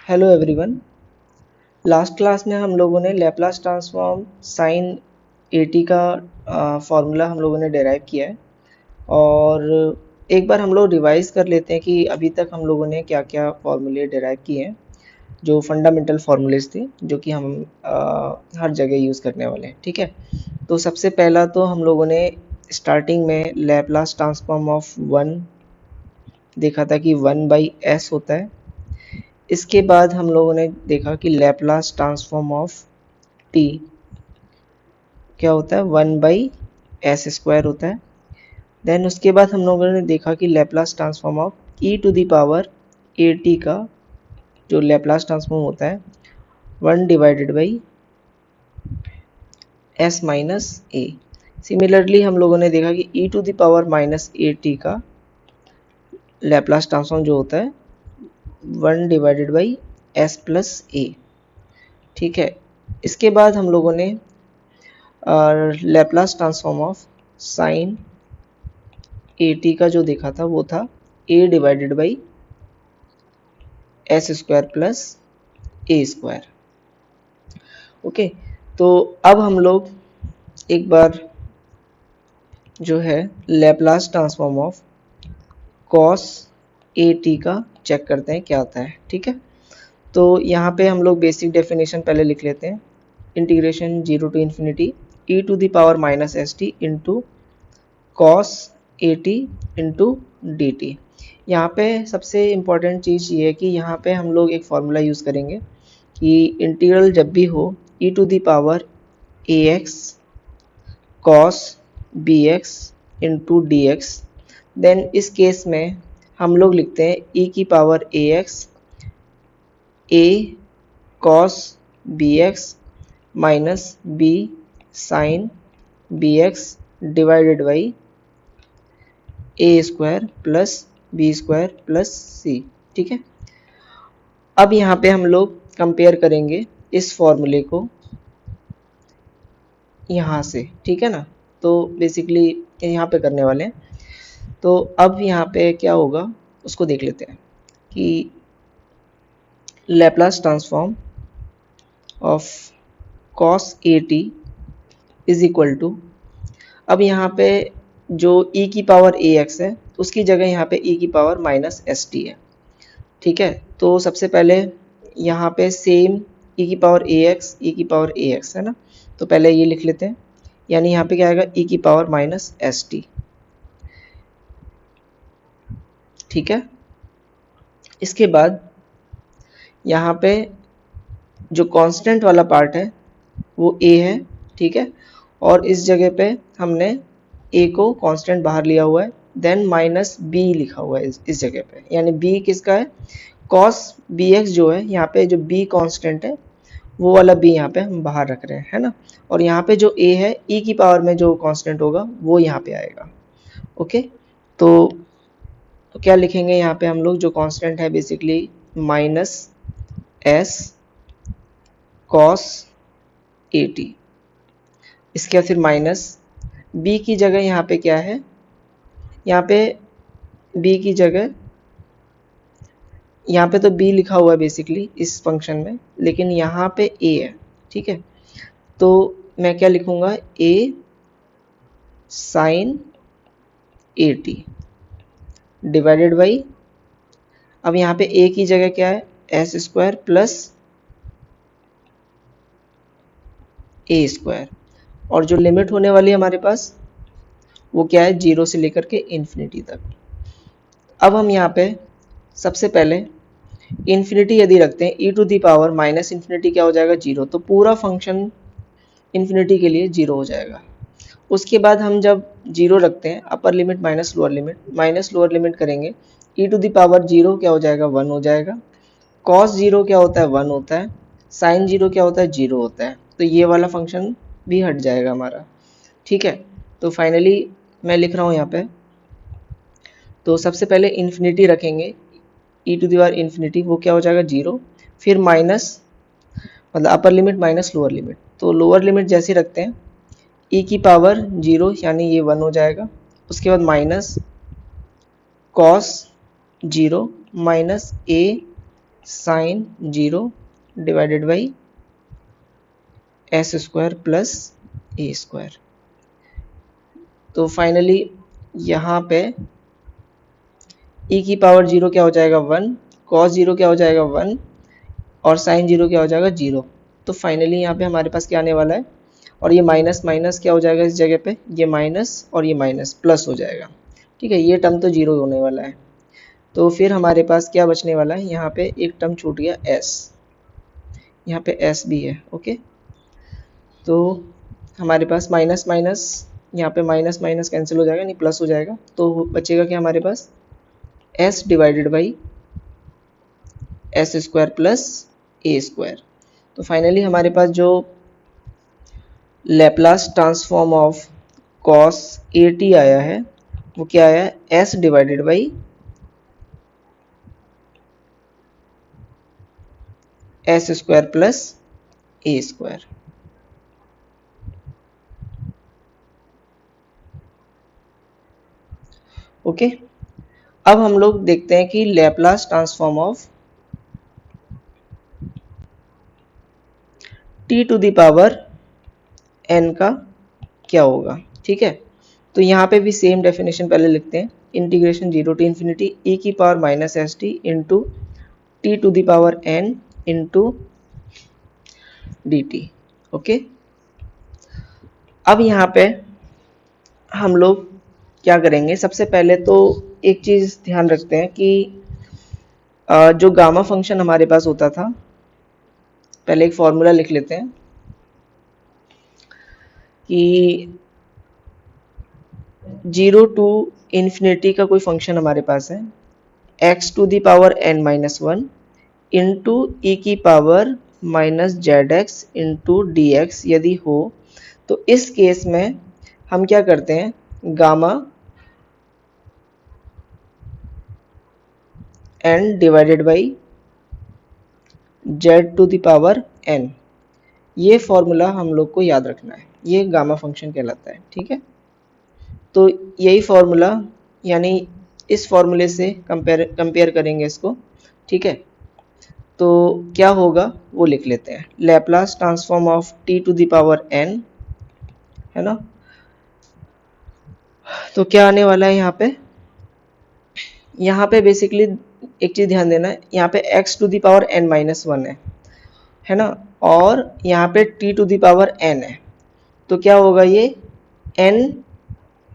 Hello everyone. Last class में हम लोगों ने Laplace transform sine A T का फॉर्मूला हम लोगों ने डेराइव किया है। और एक बार हम लोग रिवाइज कर लेते हैं कि अभी तक हम लोगों ने क्या क्या फॉर्मूले डेराइव किए हैं, जो फंडामेंटल फार्मूलेज थे जो कि हम हर जगह यूज़ करने वाले हैं। ठीक है, तो सबसे पहला तो हम लोगों ने स्टार्टिंग में लैप्लास ट्रांसफॉर्म ऑफ वन देखा था कि 1/s होता है। इसके बाद हम लोगों ने देखा कि लैप्लास ट्रांसफॉर्म ऑफ टी क्या होता है, 1/s² होता है। देन उसके बाद हम लोगों ने देखा कि लैप्लास ट्रांसफॉर्म ऑफ e⁻at का जो लैप्लास ट्रांसफॉर्म होता है 1/s-a। सिमिलरली हम लोगों ने देखा कि e⁻−at का लैप्लास ट्रांसफॉर्म जो होता है 1/s+a। ठीक है, इसके बाद हम लोगों ने Laplace transform of sign A T का जो देखा था वो था a/s² + a²। ओके, तो अब हम लोग एक बार जो है Laplace transform of cos A T का चेक करते हैं क्या आता है। ठीक है, तो यहाँ पे हम लोग बेसिक डेफिनेशन पहले लिख लेते हैं। Integration 0 to ∞ e⁻−st into cos A T into D T. यहाँ पे सबसे इम्पॉर्टेंट चीज़ ये है कि यहाँ पे हम लोग एक फार्मूला यूज़ करेंगे कि इंटीग्रल जब भी हो e⁻ax cos B X into D X, then इस केस में हम लोग लिखते हैं e⁻ax a cos B X minus B sine B X divided by a² + b² + c। ठीक है, अब यहाँ पे हम लोग कंपेयर करेंगे इस फॉर्मूले को यहाँ से। ठीक है ना, तो बेसिकली यहाँ पे करने वाले हैं। तो अब यहाँ पे क्या होगा उसको देख लेते हैं कि Laplace transform of cos A T is equal to, अब यहाँ पे जो e⁻ax है उसकी जगह यहाँ पे e⁻−st है। ठीक है, तो सबसे पहले यहाँ पे सेम e⁻ax है ना, तो पहले ये लिख लेते हैं, यानी यहाँ पे क्या आएगा e⁻−st। ठीक है, इसके बाद यहाँ पे जो कांस्टेंट वाला पार्ट है वो a है। ठीक है, और इस जगह पे हमने a को कांस्टेंट बाहर लिया हुआ है, देन -b लिखा हुआ है इस जगह पे, यानी b किसका है, cos bx जो है, यहाँ पे जो b कांस्टेंट है वो वाला b यहाँ पे हम बाहर रख रहे हैं, है ना। और यहाँ पे जो a है e की पावर में जो कांस्टेंट होगा वो यहाँ पे आएगा। ओके, तो क्या लिखेंगे यहाँ पे हम लोग, जो कांस्टेंट है बेसिकली -s cos at, इसके बाद फिर माइनस b की जगह यहाँ पे क्या है, यहाँ पे b की जगह यहाँ पे तो b लिखा हुआ है बेसिकली इस फंक्शन में, लेकिन यहाँ पे a है। ठीक है, तो मैं क्या लिखूँगा, a sine A T divided by, अब यहाँ पे a की जगह क्या है, s² + a², और जो लिमिट होने वाली है हमारे पास वो क्या है, 0 से लेकर के इन्फिनिटी तक। अब हम यहाँ पे सबसे पहले इन्फिनिटी यदि रखते हैं e⁻−∞ क्या हो जाएगा, 0, तो पूरा फंक्शन इन्फिनिटी के लिए 0 हो जाएगा। उसके बाद हम जब 0 रखते हैं, upper limit minus lower limit करेंगे, e⁻0 क्या हो जाएगा, 1 हो जाएगा। cos 0 क्या होता है, 1 होता है। sin 0 क्या होता है, 0 होता है। तो ये वाला फंक्शन भी हट जाएगा हमारा। ठीक है, तो फाइनली मैं लिख रहा हूँ यहाँ पे, तो सबसे पहले इन्फिनिटी रखेंगे, e⁻∞ वो क्या हो जाएगा, 0, फिर माइनस, मतलब upper limit minus lower limit, तो लोअर लिमिट जैसे रखते हैं e⁻0 यानी ये 1 हो जाएगा। उसके बाद minus cos 0 minus a sine 0 divided by S square plus A square. तो फाइनली यहाँ पे e की पावर 0 क्या हो जाएगा 1, cos 0 क्या हो जाएगा 1 और साइन 0 क्या हो जाएगा 0। तो फाइनली यहाँ पे हमारे पास क्या आने वाला है, और ये माइनस माइनस क्या हो जाएगा इस जगह पे, ये माइनस और ये माइनस प्लस हो जाएगा। ठीक है, ये टर्म तो 0 होने वाला है। तो फिर हमारे पास क्या बचने वाला है, यहाँ पे एक टर्म छूट गया s, यहाँ पे s भी है। ओके, तो हमारे पास माइनस माइनस, यहाँ पे माइनस माइनस कैंसिल हो जाएगा, नहीं प्लस हो जाएगा। तो बचेगा क्या हमारे पास s divided by S square plus A square. तो फाइनली हमारे पास जो Laplace transform of cos A T आया है वो क्या आया, s divided by S square plus A square. Okay, अब हम लोग देखते हैं कि Laplace transform of T to the power N का क्या होगा। ठीक है, तो यहाँ पे भी सेम डेफिनेशन पहले लिखते हैं, इंटीग्रेशन 0 टू इन्फिनिटी e की power minus S T into T to the power N into D T. Okay, अब यहाँ पे हम लोग क्या करेंगे, सबसे पहले तो एक चीज़ ध्यान रखते हैं कि जो गामा फंक्शन हमारे पास होता था, पहले एक फॉर्मूला लिख लेते हैं कि 0 टू इन्फिनिटी का कोई फंक्शन हमारे पास है x to the power n minus one into e की power minus z x into D x यदि हो, तो इस केस में हम क्या करते हैं, gamma n divided by Z to the power n, ये फॉर्मूला हम लोग को याद रखना है, ये गामा फंक्शन कहलाता है। ठीक है, तो यही फॉर्मूला, यानी इस फॉर्मूले से कंपेयर करेंगे इसको। ठीक है, तो क्या होगा वो लिख लेते हैं, Laplace transform of T to the power n, है ना। तो क्या आने वाला है यहाँ पे बेसिकली एक चीज़ ध्यान देना है, यहाँ पे x to the power n minus one है ना, और यहाँ पे t to the power n है। तो क्या होगा, ये n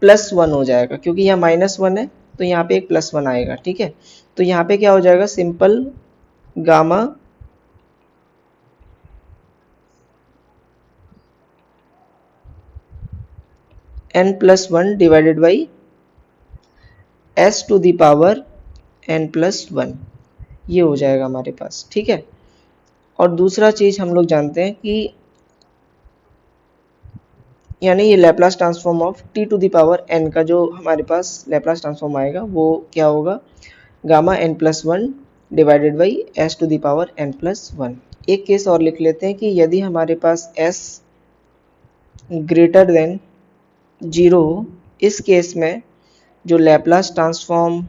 प्लस वन हो जाएगा, क्योंकि यहाँ माइनस वन है तो यहाँ पे एक प्लस वन आएगा। ठीक है, तो यहाँ पे क्या हो जाएगा, simple gamma n plus one divided by s to the power n plus one, ये हो जाएगा हमारे पास। ठीक है, और दूसरा चीज हम लोग जानते हैं कि यानी ये Laplace transform of t to the power n का जो हमारे पास लैप्लास ट्रांसफॉर्म आएगा वो क्या होगा, gamma n plus one divided by S to the power n plus one. एक केस और लिख लेते हैं कि यदि हमारे पास s ग्रेटर देन 0 हो, इस केस में जो Laplace transform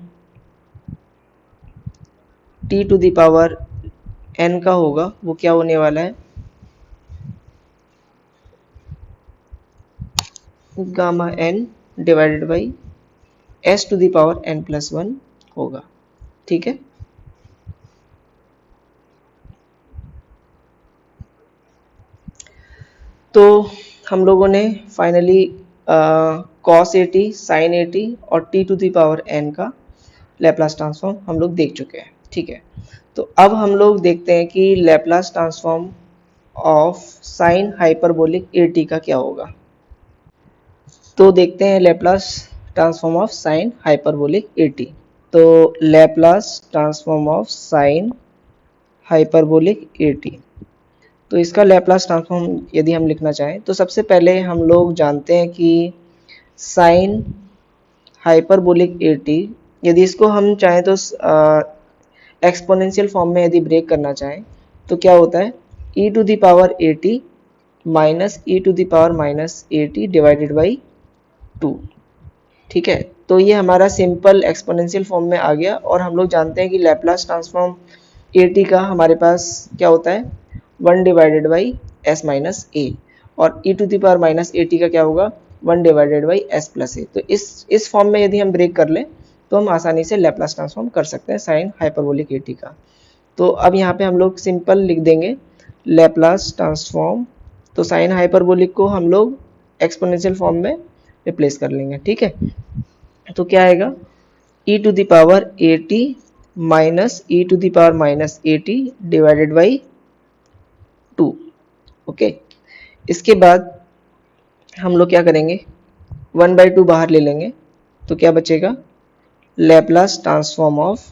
t to the power n का होगा वो क्या होने वाला है, gamma n divided by S to the power n plus one होगा। ठीक है, तो हम लोगों ने finally cos A t, sine A T और t to the power n का लैप्लास ट्रांसफॉर्म हम लोग देख चुके हैं। ठीक है, तो अब हम लोग देखते हैं कि Laplace transform of sine hyperbolic A T का क्या होगा। तो देखते हैं Laplace transform of sine hyperbolic A T. तो Laplace transform of sine hyperbolic A T, तो इसका लैप्लास ट्रांसफॉर्म यदि हम लिखना चाहें तो सबसे पहले हम लोग जानते हैं कि साइन हाइपरबोलिक ए टी, यदि इसको हम चाहें तो एक्सपोनेंशियल फॉर्म में यदि ब्रेक करना चाहें तो क्या होता है, e to the power A T minus E to the power minus A T divided by 2। ठीक है, तो ये हमारा सिंपल एक्सपोनेंशियल फॉर्म में आ गया, और हम लोग जानते हैं कि लैप्लास ट्रांसफॉर्म ए टी का हमारे पास क्या होता है 1 divided by S minus a, और e to the power minus A T का क्या होगा 1 डिवाइडेड बाई एस प्लस ए। तो इस फॉर्म में यदि हम ब्रेक कर लें तो हम आसानी से लैप्लास ट्रांसफॉर्म कर सकते हैं साइन हाइपरबोलिक ए टी का। तो अब यहाँ पे हम लोग सिंपल लिख देंगे लैप्लास ट्रांसफॉर्म, तो साइन हाइपरबोलिक को हम लोग एक्सपोनेंशियल फॉर्म में रिप्लेस कर लेंगे, ठीक है। तो क्या आएगा e to the power A T minus E to the power minus A T divided by 2। Okay, इसके बाद हम लोग क्या करेंगे 1/2 बाहर ले लेंगे, तो क्या बचेगा Laplace transform of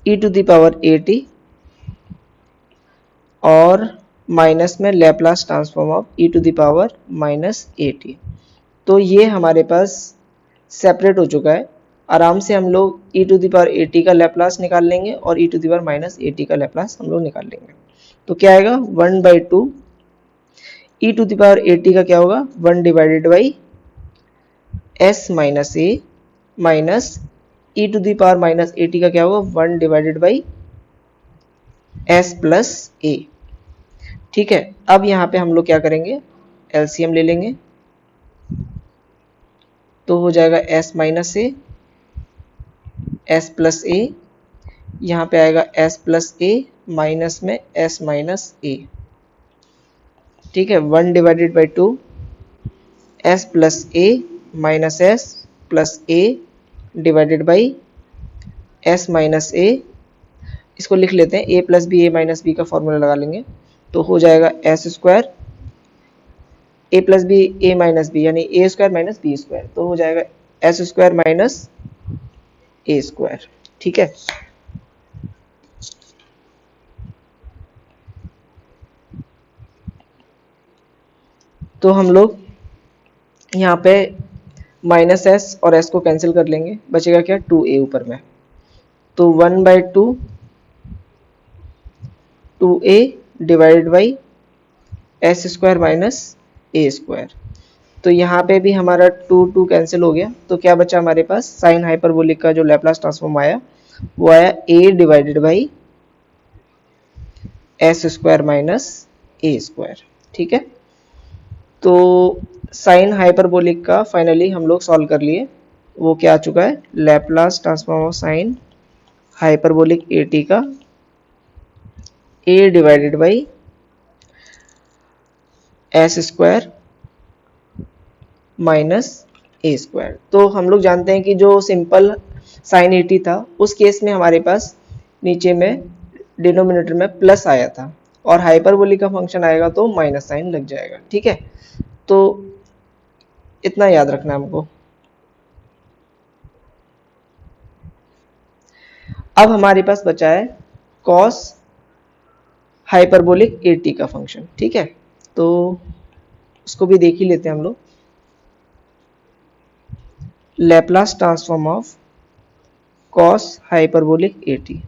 e to the power A T और माइनस में Laplace transform of e to the power minus A T. तो ये हमारे पास सेपरेट हो चुका है। आराम से हम लोग e to the power A T का लैप्लास निकाल लेंगे और e to the power minus A T का लैप्लास हम लोग निकाल लेंगे। तो क्या आएगा 1/2 e to the power A T का क्या होगा 1 divided by S minus A minus E to the power minus A T का क्या होगा 1 divided by S plus A. ठीक है, अब यहाँ पे हम लोग क्या करेंगे एलसीएम ले लेंगे, तो हो जाएगा s minus a s plus a, यहाँ पे आएगा s प्लस ए माइनस में s माइनस ए। ठीक है, 1 divided by 2 s plus a minus s plus a divided by s minus a. इसको लिख लेते हैं a plus b a minus b का फॉर्मूला लगा लेंगे, तो हो जाएगा s square a plus b a minus b यानी a square minus b square, तो हो जाएगा एस स्क्वायर माइनस ए स्क्वायर। ठीक है, तो हम लोग यहाँ पे माइनस एस और एस को कैंसिल कर लेंगे, बचेगा क्या 2a ऊपर में, तो 1/2 2a divided by S square minus A square. तो यहाँ पे भी हमारा 2 कैंसिल हो गया, तो क्या बचा हमारे पास साइन हाइपरबोलिक का जो लैप्लास ट्रांसफॉर्म आया वो आया a divided by S square minus A square. ठीक है, तो साइन हाइपरबोलिक का फाइनली हम लोग सॉल्व कर लिए, वो क्या आ चुका है Laplace transform of sine hyperbolic A T का a divided by S square minus A square. तो हम लोग जानते हैं कि जो सिंपल साइन ए टी था उस केस में हमारे पास नीचे में डिनोमिनेटर में प्लस आया था और हाइपरबोलिक का फंक्शन आएगा तो माइनस साइन लग जाएगा। ठीक है, तो इतना याद रखना हमको। अब हमारे पास बचा है कॉस हाइपरबोलिक ए टी का फंक्शन। ठीक है, तो उसको भी देख ही लेते हैं हम लोग। Laplace transform of cos hyperbolic A T,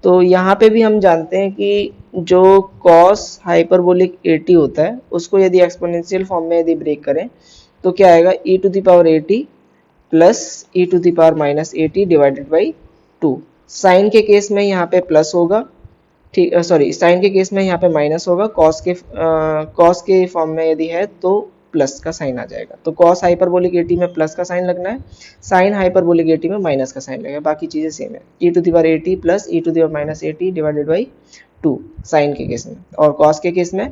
तो यहाँ पे भी हम जानते हैं कि जो कॉस हाइपरबोलिक ए टी होता है उसको यदि एक्सपोनेंशियल फॉर्म में यदि ब्रेक करें तो क्या आएगा e to the power A T plus E to the power minus A T divided by 2। Sine के केस में यहाँ पे प्लस होगा, ठीक सॉरी साइन के केस में यहाँ पे माइनस होगा, कॉस के फॉर्म में यदि है तो प्लस का साइन आ जाएगा। तो कॉस हाइपरबोलिक ए टी में प्लस का साइन लगना है, साइन हाइपरबोलिक ए टी में माइनस का साइन लगेगा, बाकी चीज़ें सेम है e to the power A T plus E to the power minus A T divided by 2 sine के केस में, और कॉस के केस में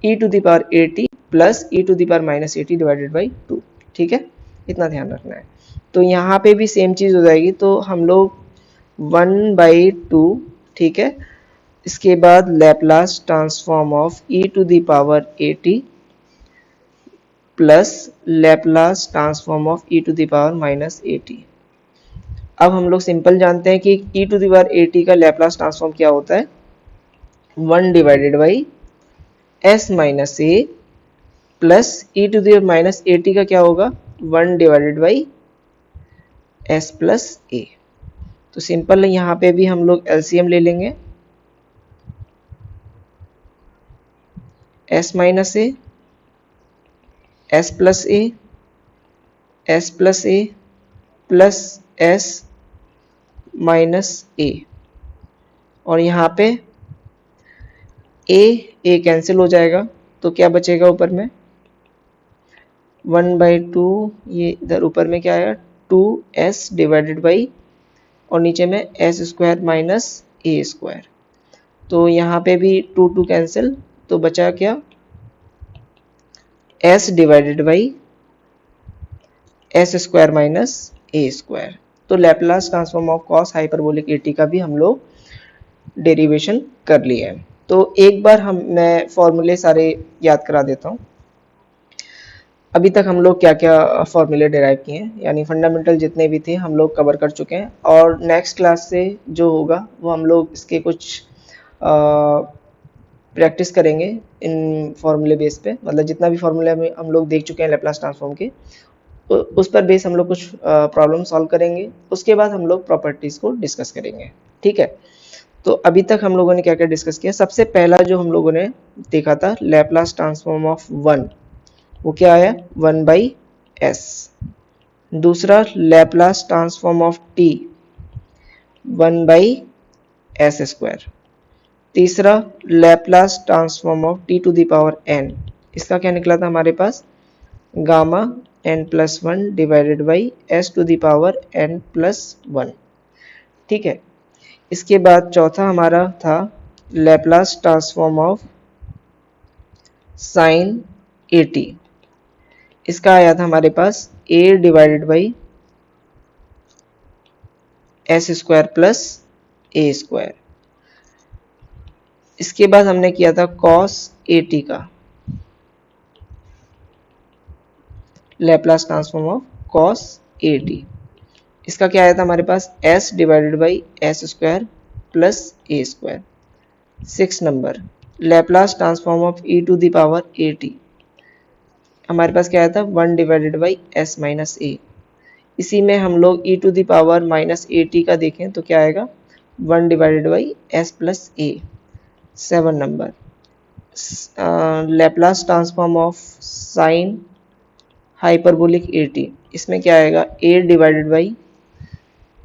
e to the power A T plus E to the power minus A T divided by 2। ठीक है, इतना ध्यान रखना है। तो यहाँ पे भी सेम चीज़ हो जाएगी, तो हम लोग 1/2, ठीक है, इसके बाद Laplace transform of e to the power A T plus Laplace transform of e to the power minus A T. अब हम लोग सिंपल जानते हैं कि e to the power A T का लैप्लास ट्रांसफॉर्म क्या होता है 1 divided by S minus A plus E to the power minus A T का क्या होगा 1 डिवाइडेड बाई एस प्लस ए। तो सिंपल यहाँ पे भी हम लोग एलसीएम ले लेंगे, s minus a s plus a plus s minus a, और यहाँ पे ए कैंसिल हो जाएगा, तो क्या बचेगा ऊपर में 1/2, ये इधर ऊपर में क्या आएगा 2s डिवाइडेड बाई, और नीचे में एस स्क्वायर माइनस ए स्क्वायर। तो यहाँ पे भी 2 कैंसिल, तो बचा क्या s divided by S square minus A square. तो Laplace transform of cos hyperbolic a t का भी हम लोग डेरिवेशन कर लिए हैं। तो एक बार मैं फॉर्मूले सारे याद करा देता हूँ। अभी तक हम लोग क्या क्या फॉर्मूले डिराइव किए हैं, यानी फंडामेंटल जितने भी थे हम लोग कवर कर चुके हैं, और नेक्स्ट क्लास से जो होगा वो हम लोग इसके कुछ प्रैक्टिस करेंगे इन फॉर्मूले बेस पे, मतलब जितना भी फॉर्मूले हम लोग देख चुके हैं लैप्लास ट्रांसफॉर्म के, उस पर बेस हम लोग कुछ प्रॉब्लम सॉल्व करेंगे। उसके बाद हम लोग प्रॉपर्टीज को डिस्कस करेंगे। ठीक है, तो अभी तक हम लोगों ने क्या क्या डिस्कस किया। सबसे पहला जो हम लोगों ने देखा था लैप्लास ट्रांसफॉर्म ऑफ 1, वो क्या आया 1/s। दूसरा Laplace transform of t 1/s²। तीसरा Laplace transform of t to the power n, इसका क्या निकला था हमारे पास gamma n+1 divided by s to the power n+1। ठीक है, इसके बाद चौथा हमारा था Laplace transform of sine at, इसका आया था हमारे पास a divided by s square plus a square. इसके बाद हमने किया था cos at का Laplace transform of cos at, इसका क्या आया था हमारे पास s divided by s square plus a square. 6 number Laplace transform of e to the power at, हमारे पास क्या आया था 1 divided by s minus a। इसी में हम लोग e to the power minus at का देखें तो क्या आएगा 1 divided by s plus a। 7 number Laplace transform of sine hyperbolic at, इसमें क्या आएगा a divided by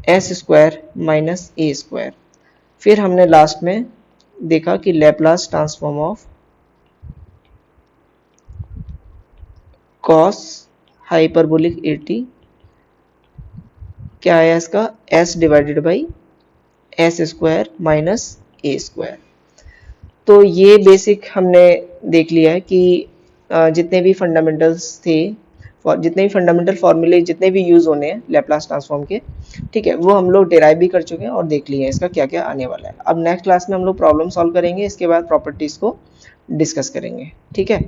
S square minus A square. फिर हमने लास्ट में देखा कि Laplace transform of cos hyperbolic at क्या आया इसका s divided by S square minus A square. तो ये बेसिक हमने देख लिया है कि जितने भी फंडामेंटल्स थे, जितने भी फंडामेंटल फॉर्मूले जितने भी यूज होने हैं लैप्लास ट्रांसफॉर्म के, ठीक है, वो हम लोग डिराइव भी कर चुके हैं और देख लिए हैं इसका क्या क्या आने वाला है। अब नेक्स्ट क्लास में हम लोग प्रॉब्लम सॉल्व करेंगे, इसके बाद प्रॉपर्टीज को डिस्कस करेंगे। ठीक है,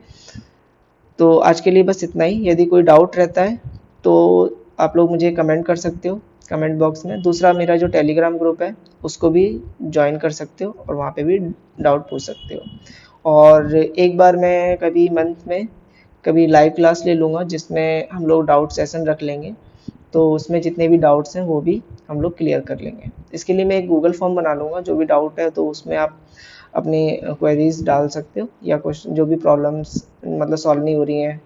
तो आज के लिए बस इतना ही। यदि कोई डाउट रहता है तो आप लोग मुझे कमेंट कर सकते हो कमेंट बॉक्स में। दूसरा मेरा जो टेलीग्राम ग्रुप है उसको भी ज्वाइन कर सकते हो और वहाँ पे भी डाउट पूछ सकते हो। और एक बार मैं कभी मंथ में कभी लाइव क्लास ले लूँगा जिसमें हम लोग डाउट सेशन रख लेंगे, तो उसमें जितने भी डाउट्स हैं वो भी हम लोग क्लियर कर लेंगे। इसके लिए मैं एक गूगल फॉर्म बना लूँगा, जो भी डाउट है तो उसमें आप अपनी क्वेरीज डाल सकते हो, या क्वेश्चन जो भी प्रॉब्लम्स मतलब सॉल्व नहीं हो रही हैं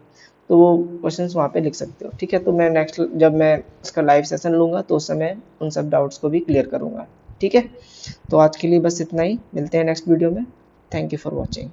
तो वो क्वेश्चंस वहाँ पे लिख सकते हो। ठीक है, तो मैं नेक्स्ट जब मैं इसका लाइव सेशन लूँगा तो उस समय उन सब डाउट्स को भी क्लियर करूँगा। ठीक है, तो आज के लिए बस इतना ही, मिलते हैं नेक्स्ट वीडियो में। Thank you for watching.